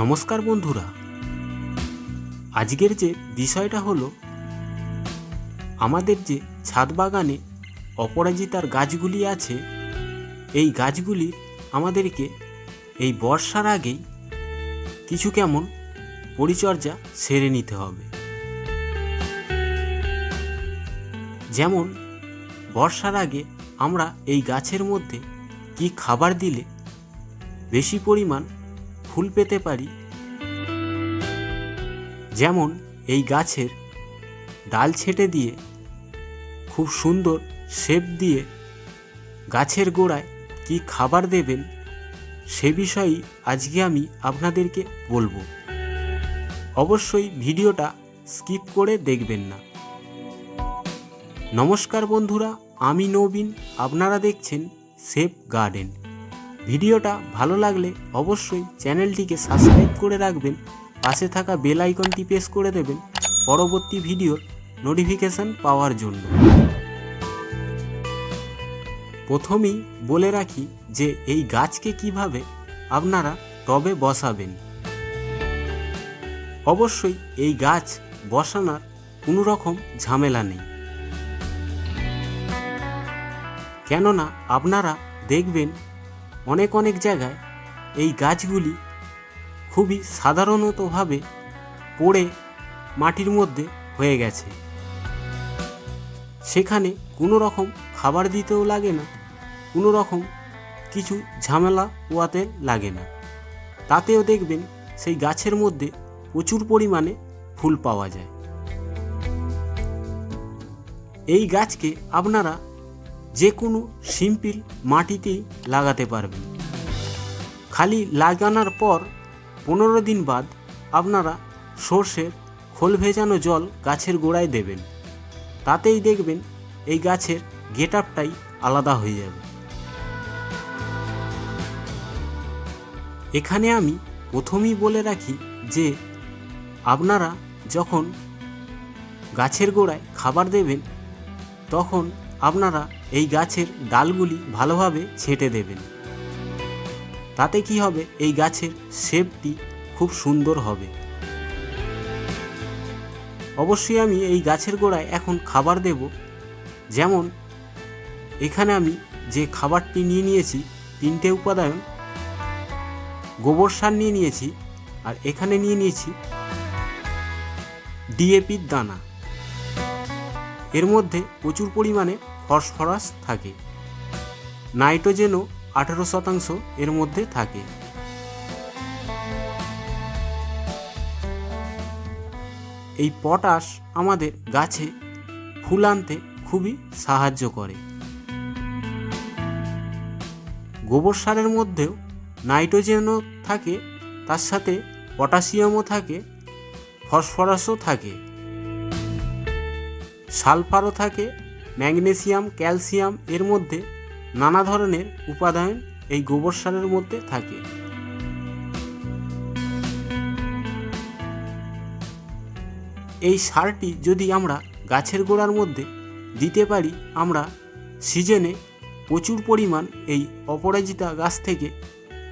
নমস্কার বন্ধুরা, আজকের যে বিষয়টা হলো আমাদের যে ছাদ বাগানে অপরাজিতার গাছগুলি আছে, এই গাছগুলি আমাদেরকে এই বর্ষার আগেই কিছু কেমন পরিচর্যা সেরে নিতে হবে। যেমন বর্ষার আগে আমরা এই গাছের মধ্যে কি খাবার দিলে বেশি পরিমাণ ফুল পেতে পারি। যেমন এই গাছের ডাল ছেঁটে দিয়ে খুব সুন্দর শেপ দিয়ে গাছের গোড়ায় কি খাবার দেবেন সে বিষয়েই আজকে আমি আপনাদেরকে বলবো। অবশ্যই ভিডিওটা স্কিপ করে দেখবেন না। নমস্কার বন্ধুরা, আমি নবীন, আপনারা দেখছেন সেফ গার্ডেন। ভিডিওটা ভালো লাগলে অবশ্যই চ্যানেলটিকে সাবস্ক্রাইব করে রাখবেন, পাশে থাকা বেল আইকনটি প্রেস করে দেবেন পরবর্তী ভিডিওর নোটিফিকেশন পাওয়ার জন্য। প্রথমেই বলে রাখি যে এই গাছকে কিভাবে আপনারা টবে বসাবেন। অবশ্যই এই গাছ বসানোর কোনো রকম ঝামেলা নেই, কেননা আপনারা দেখবেন অনেক জায়গায় এই গাছগুলি খুবই সাধারণতভাবে পড়ে মাটির মধ্যে হয়ে গেছে। সেখানে কোনো রকম খাবার দিতেও লাগে না, কোনো রকম কিছু ঝামেলা পোয়াতে লাগে না, তাতেও দেখবেন সেই গাছের মধ্যে প্রচুর পরিমাণে ফুল পাওয়া যায়। এই গাছকে আপনারা যে কোনো সিম্পল মাটিতেই লাগাতে পারবেন। খালি লাগানোর পর 15 দিন বাদ আপনারা সর্ষের খোল ভেজানো জল গাছের গোড়ায় দেবেন, তাতেই দেখবেন এই গাছের গেট আপটাই আলাদা হয়ে যাবে। এখানে আমি প্রথমেই বলে রাখি যে আপনারা যখন গাছের গোড়ায় খাবার দেবেন তখন আপনারা এই গাছের ডালগুলি ভালোভাবে ছেঁটে দেবেন। তাতে কি হবে, এই গাছের শেপটি খুব সুন্দর হবে। অবশ্যই আমি এই গাছের গোড়ায় এখন খাবার দেব। যেমন এখানে আমি যে খাবারটি নিয়ে নিয়েছি 3টে উপাদান, গোবর সার নিয়ে নিয়েছি, আর এখানে নিয়ে নিয়েছি ডিএপির দানা। এর মধ্যে প্রচুর পরিমাণে ফসফরাস থাকে, নাইট্রোজেনও 18% এর মধ্যে থাকে। এই পটাশ আমাদের গাছে ফুল আনতে খুবই সাহায্য করে। গোবর সারের মধ্যেও নাইট্রোজেনও থাকে, তার সাথে পটাশিয়ামও থাকে, ফসফরাসও থাকে, সালফারও থাকে, ম্যাগনেসিয়াম, ক্যালসিয়াম, এর মধ্যে নানা ধরনের উপাদান এই গোবর সারের মধ্যে থাকে। এই সারটি যদি আমরা গাছের গোড়ার মধ্যে দিতে পারি, আমরা সিজনে প্রচুর পরিমাণ এই অপরাজিতা গাছ থেকে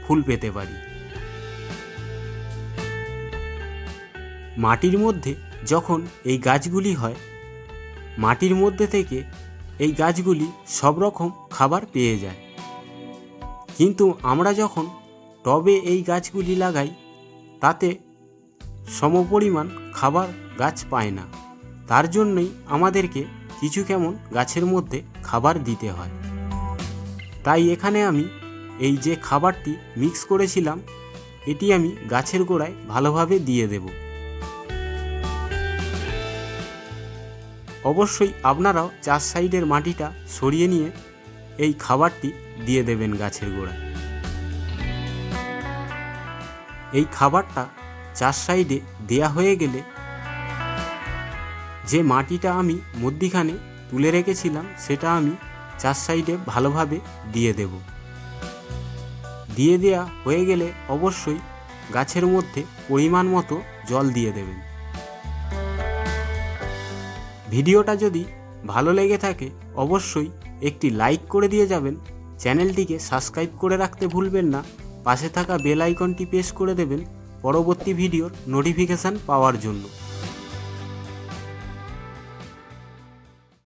ফুল পেতে পারি। মাটির মধ্যে যখন এই গাছগুলি হয়, মাটির মধ্যে থেকে এই গাছগুলি সব রকম খাবার পেয়ে যায়, কিন্তু আমরা যখন টবে এই গাছগুলি লাগাই তাতে সমপরিমাণ খাবার গাছ পায় না। তার জন্যই আমাদেরকে কিছু কেমন গাছের মধ্যে খাবার দিতে হয়। তাই এখানে আমি এই যে খাবারটি মিক্স করেছিলাম এটি আমি গাছের গোড়ায় ভালোভাবে দিয়ে দেব। অবশ্যই আপনারাও 4 সাইডের মাটিটা সরিয়ে নিয়ে এই খাবারটি দিয়ে দেবেন গাছের গোড়ায়। এই খাবারটা 4 সাইডে দেয়া হয়ে গেলে যে মাটিটা আমি মধ্যিখানে তুলে রেখেছিলাম সেটা আমি 4 সাইডে ভালোভাবে দিয়ে দেব। দিয়ে দেয়া হয়ে গেলে অবশ্যই গাছের মধ্যে পরিমাণ মতো জল দিয়ে দেবেন। ভিডিওটা যদি ভালো লেগে থাকে অবশ্যই একটি লাইক করে দিয়ে যাবেন, চ্যানেলটিকে সাবস্ক্রাইব করে রাখতে ভুলবেন না, পাশে থাকা বেল আইকনটি প্রেস করে দেবেন পরবর্তী ভিডিওর নোটিফিকেশান পাওয়ার জন্য।